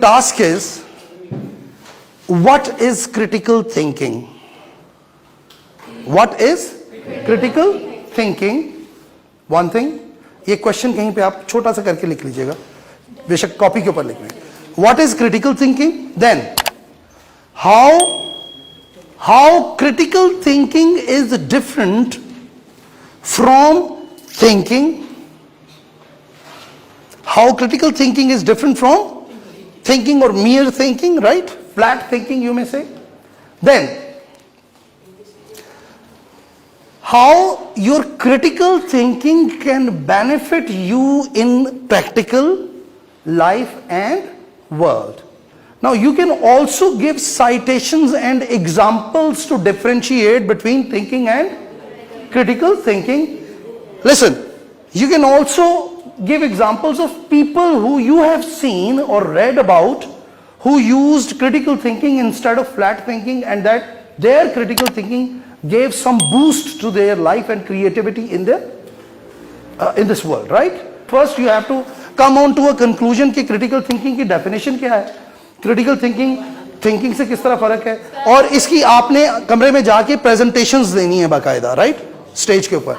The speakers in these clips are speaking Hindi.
task is, what is critical thinking? What is critical thinking? One thing, ये क्वेश्चन कहीं पे आप छोटा सा करके लिख लीजिएगा, बेशक कॉपी के ऊपर लिख लें. What is critical thinking? Then how critical thinking is different from thinking? How critical thinking is different from thinking or mere thinking, right? Flat thinking, you may say. Then how your critical thinking can benefit you in practical life and world. Now you can also give citations and examples to differentiate between thinking and critical thinking. Listen, you can also give examples of people who you have seen or read about who used critical thinking instead of flat thinking, and that their critical thinking gave some boost to their life and creativity in this world, right? First you have to come on to a conclusion कि critical thinking की definition क्या है, critical thinking से किस तरह फर्क है, और इसकी आपने कमरे में जाके presentations देनी है बाकायदा, right? Stage के ऊपर.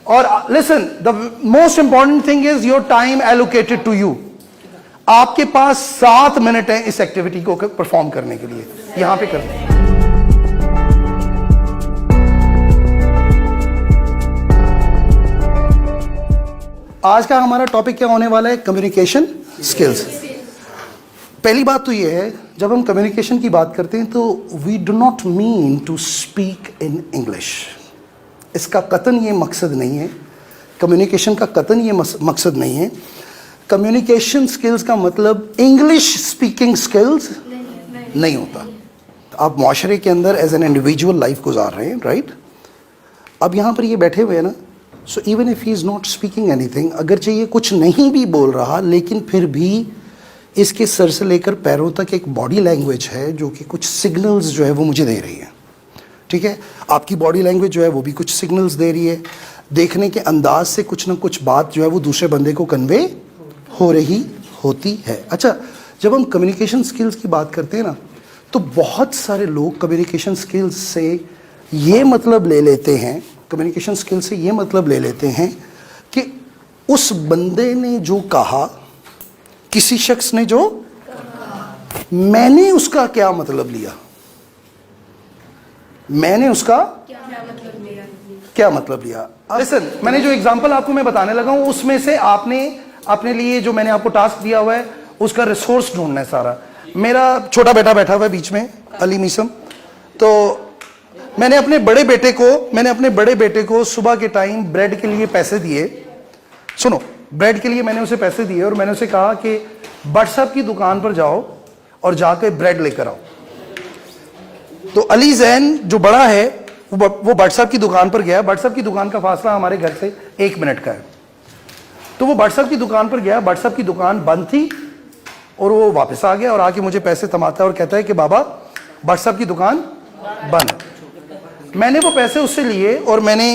और listen, the most important thing is your time allocated to you. आपके पास 7 मिनट है इस एक्टिविटी को परफॉर्म करने के लिए, यहां पे करना है. आज का हमारा टॉपिक क्या होने वाला है? Communication skills. पहली बात तो ये है, जब हम कम्युनिकेशन की बात करते हैं तो we do not mean to speak in English. इसका कतन ये मकसद नहीं है, कम्युनिकेशन का कतन ये मकसद नहीं है. कम्युनिकेशन स्किल्स का मतलब इंग्लिश स्पीकिंग स्किल्स नहीं होता. आप माशरे के अंदर एज एन इंडिविजुअल लाइफ गुजार रहे हैं, राइट? अब यहाँ पर ये बैठे हुए हैं ना, so even if he is not speaking anything, अगरचे ये कुछ नहीं भी बोल रहा, लेकिन फिर भी इसके सर से लेकर पैरों तक एक बॉडी लैंग्वेज है जो कि कुछ सिग्नल्स जो है वो मुझे दे रही है. ठीक है, आपकी बॉडी लैंग्वेज जो है वो भी कुछ सिग्नल्स दे रही है. देखने के अंदाज से कुछ ना कुछ बात जो है वो दूसरे बंदे को कन्वे हो रही होती है. अच्छा, जब हम कम्युनिकेशन स्किल्स की बात करते हैं ना, तो बहुत सारे लोग कम्युनिकेशन स्किल्स से ये मतलब ले लेते हैं, कम्युनिकेशन स्किल से ये मतलब ले लेते हैं कि उस बंदे ने जो कहा, किसी शख्स ने जो मैंने उसका क्या मतलब लिया, मैंने उसका क्या मतलब लिया. लिसन, मैंने जो एग्जांपल आपको मैं बताने लगा हूं उसमें से आपने अपने लिए जो मैंने आपको टास्क दिया हुआ है उसका रिसोर्स ढूंढना है सारा. मेरा छोटा बेटा बैठा हुआ है बीच में, अली मीसम. तो मैंने अपने बड़े बेटे को सुबह के टाइम ब्रेड के लिए पैसे दिए. सुनो, ब्रेड के लिए मैंने उसे पैसे दिए और मैंने उसे कहा कि भट्ट साहब की दुकान पर जाओ और जाकर ब्रेड लेकर आओ. तो अली जैन जो बड़ा है वो भट्ट साहब की दुकान पर गया. भट्ट साहब की दुकान का फासला हमारे घर से 1 मिनट का है. तो वो भट्ट साहब की दुकान पर गया, भट्ट साहब की दुकान बंद थी और वो वापस आ गया और आके मुझे पैसे थमाता है और कहता है कि बाबा भट्ट साहब की दुकान बंद है. मैंने वो पैसे उससे लिए और मैंने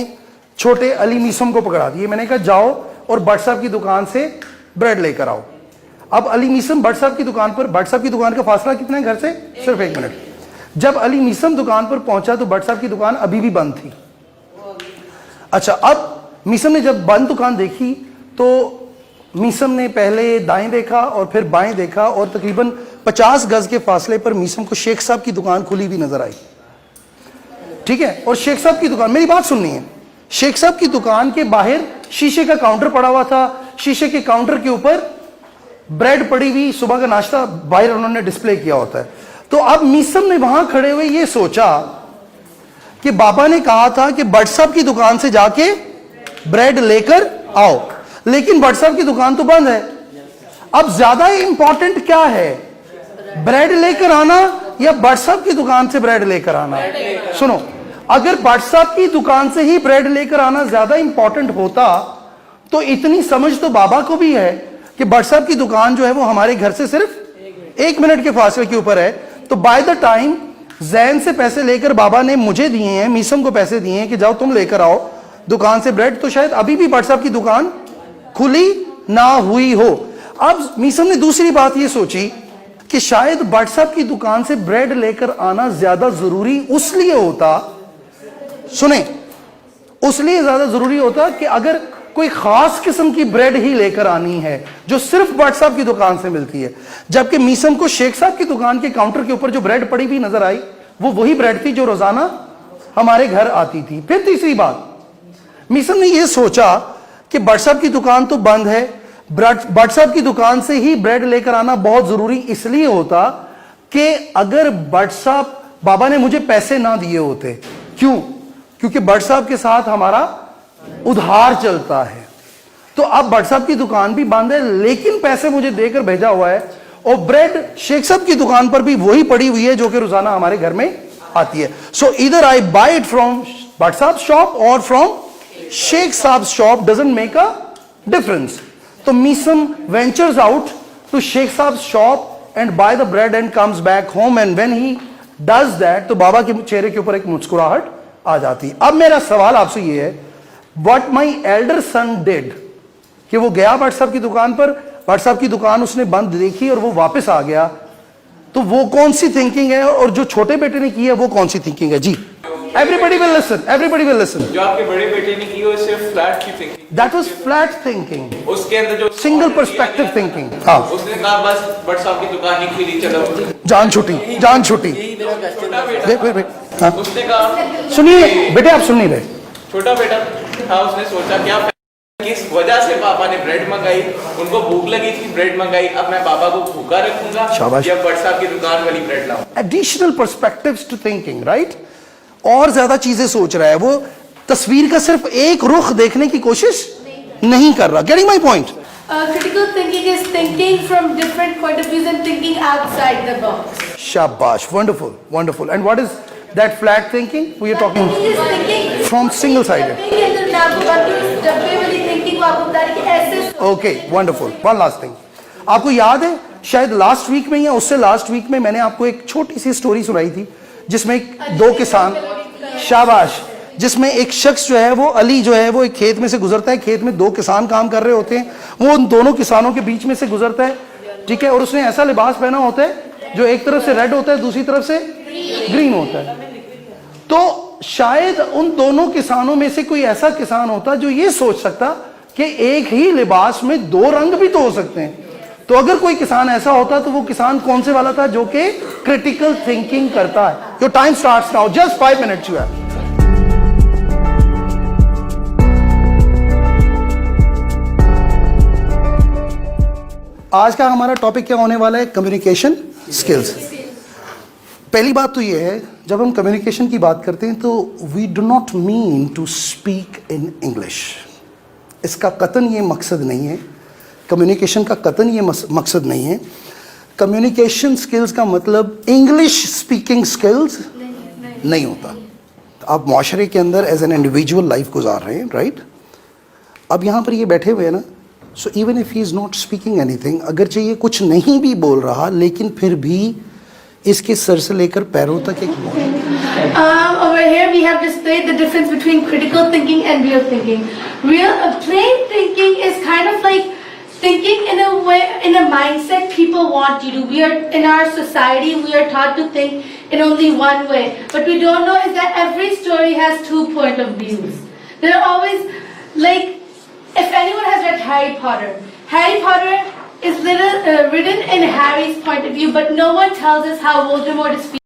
छोटे अली मीसम को पकड़ा दिए. मैंने कहा जाओ और भट्ट साहब की दुकान से ब्रेड लेकर आओ. अब अली मीसम भट्ट साहब की दुकान पर, भट्ट साहब की दुकान का फासला कितना है घर से? सिर्फ 1 मिनट. जब अली मीसम दुकान पर पहुंचा तो भट्ट साहब की दुकान अभी भी बंद थी. अच्छा, अब मीसम ने जब बंद दुकान देखी तो मीसम ने पहले दाएं देखा और फिर बाएं देखा और तकरीबन 50 गज के फासले पर मीसम को शेख साहब की दुकान खुली हुई नजर आई. ठीक है, और शेख साहब की दुकान, मेरी बात सुननी है, शेख साहब की दुकान के बाहर शीशे का काउंटर पड़ा हुआ था. शीशे के काउंटर के ऊपर ब्रेड पड़ी हुई, सुबह का नाश्ता बाहर उन्होंने डिस्प्ले किया होता है. तो अब मीसम ने वहां खड़े हुए ये सोचा कि बाबा ने कहा था कि भट्ट साहब की दुकान से जाके ब्रेड लेकर आओ, लेकिन भट्ट साहब की दुकान तो बंद है. अब ज्यादा इंपॉर्टेंट क्या है, ब्रेड लेकर आना या भट्ट साहब की दुकान से ब्रेड लेकर आना? सुनो, अगर भट्ट साहब की दुकान से ही ब्रेड लेकर आना ज्यादा इंपॉर्टेंट होता तो इतनी समझ तो बाबा को भी है कि भट्ट साहब की दुकान जो है वो हमारे घर से सिर्फ 1 मिनट के फासले के ऊपर है. तो बाय द टाइम जैन से पैसे लेकर बाबा ने मुझे दिए हैं, मीसम को पैसे दिए हैं कि जाओ तुम लेकर आओ दुकान से ब्रेड, तो शायद अभी भी भट्ट साहब की दुकान खुली ना हुई हो. अब मीसम ने दूसरी बात ये सोची कि शायद भट्ट साहब की दुकान से ब्रेड लेकर आना ज्यादा जरूरी उसलिए होता, सुने, उसलिए ज्यादा जरूरी होता कि अगर कोई खास किस्म की ब्रेड ही लेकर आनी है जो सिर्फ भट्ट साहब की दुकान से मिलती है, जबकि मीसम को शेख साहब की दुकान के काउंटर के ऊपर जो ब्रेड पड़ी हुई नजर आई वो वही ब्रेड थी जो रोजाना हमारे घर आती थी। फिर तीसरी बात, मीसम ने यह सोचा कि भट्ट साहब की दुकान तो बंद है, भट्ट साहब की दुकान से ही ब्रेड लेकर आना बहुत जरूरी इसलिए होता कि अगर भट्ट साहब, बाबा ने मुझे पैसे ना दिए होते, क्यों? क्योंकि भट्ट साहब के साथ हमारा उधार चलता है, तो अब भट्ट साहब की दुकान भी बंद है लेकिन पैसे मुझे देकर भेजा हुआ है, और ब्रेड शेख साहब की दुकान पर भी वही पड़ी हुई है जो कि रोजाना हमारे घर में आती है। सो इधर आई बाय इट फ्रॉम भट्ट साहब शॉप और फ्रॉम शेख साहब shop, doesn't make a difference. तो Meesam ventures out to Sheikh साहब shop and by the bread and comes back home, and when he does that तो बाबा के चेहरे के ऊपर एक मुस्कुराहट आ जाती। अब मेरा सवाल आपसे ये है, what my elder son did, कि वो गया भट्ट साहब की दुकान पर, भट्ट साहब की दुकान उसने बंद देखी और वो वापस आ गया, तो वो कौन सी थिंकिंग है, और जो छोटे बेटे ने की है वो कौन सी थिंकिंग है? जी, everybody will listen, everybody will listen. जो आपके बड़े बेटे ने की वो सिर्फ फ्लैट की thinking, that was flat thinking, उसके अंदर जो सिंगल पर्सपेक्टिव थिंकिंग। हाँ, उसने कहा बस भट्ट साहब की दुकान ही खुली, चलो जान छुट्टी, जान छुट्टी। छोटा बेटा, हाँ, उसने कहा, सुनिए बेटे, आप सुन नहीं रहे। छोटा बेटा था, उसने सोचा क्या किस वजह से पापा ने ब्रेड मंगाई, उनको भूख लगी थी, ब्रेड मंगाई, अब मैं पापा को भूखा रखूंगा या भट्ट साहब की दुकान वाली ब्रेड लाऊं। Additional perspectives to thinking, right? और ज्यादा चीजें सोच रहा है, वो तस्वीर का सिर्फ एक रुख देखने की कोशिश नहीं कर रहा। Getting my point? Critical thinking is thinking from different point of views and thinking outside the box. Shabash, wonderful, wonderful. And what is that flat thinking we are talking Thinking is thinking from single sided? Okay, wonderful. One last thing. आपको याद है शायद लास्ट वीक में या उससे लास्ट वीक में मैंने आपको एक छोटी सी स्टोरी सुनाई थी जिसमें दो किसान, शाबाश, जिसमें एक शख्स जो है वो अली जो है वो एक खेत में से गुजरता है, खेत में दो किसान काम कर रहे होते हैं, वो उन दोनों किसानों के बीच में से गुजरता है, ठीक है, और उसने ऐसा लिबास पहना होता है जो एक तरफ से रेड होता है, दूसरी तरफ से ग्रीन होता है। तो शायद उन दोनों किसानों में से कोई ऐसा किसान होता जो ये सोच सकता कि एक ही लिबास में दो रंग भी तो हो सकते हैं। तो अगर कोई किसान ऐसा होता तो वो किसान कौन से वाला था? जो कि क्रिटिकल थिंकिंग करता है। Your time starts now, just 5 minutes you have. आज का हमारा टॉपिक क्या होने वाला है? Communication skills. पहली बात तो ये है, जब हम कम्युनिकेशन की बात करते हैं तो we do not mean to speak in English. इसका कतन ये मकसद नहीं है, कम्युनिकेशन का कतन ये मकसद नहीं है। कम्युनिकेशन स्किल्स का मतलब इंग्लिश स्पीकिंग स्किल्स नहीं होता। आप माशरे के अंदर एज एन इंडिविजुअल लाइफ गुजार रहे हैं, राइट? अब यहाँ पर ये बैठे हुए हैं ना, so even if he is not speaking anything, अगरचे ये कुछ नहीं भी बोल रहा लेकिन फिर भी इसके सर से लेकर पैरों तक एक over here we have displayed the difference between critical thinking and real thinking. Plain thinking is kind of like thinking in a way, in a mindset people want you to. We are in our society, we are taught to think in only one way. But we don't know is that every story has 2 points of views. There are always, like, if anyone has read Harry Potter is written in Harry's point of view, but no one tells us how Voldemort is feeling.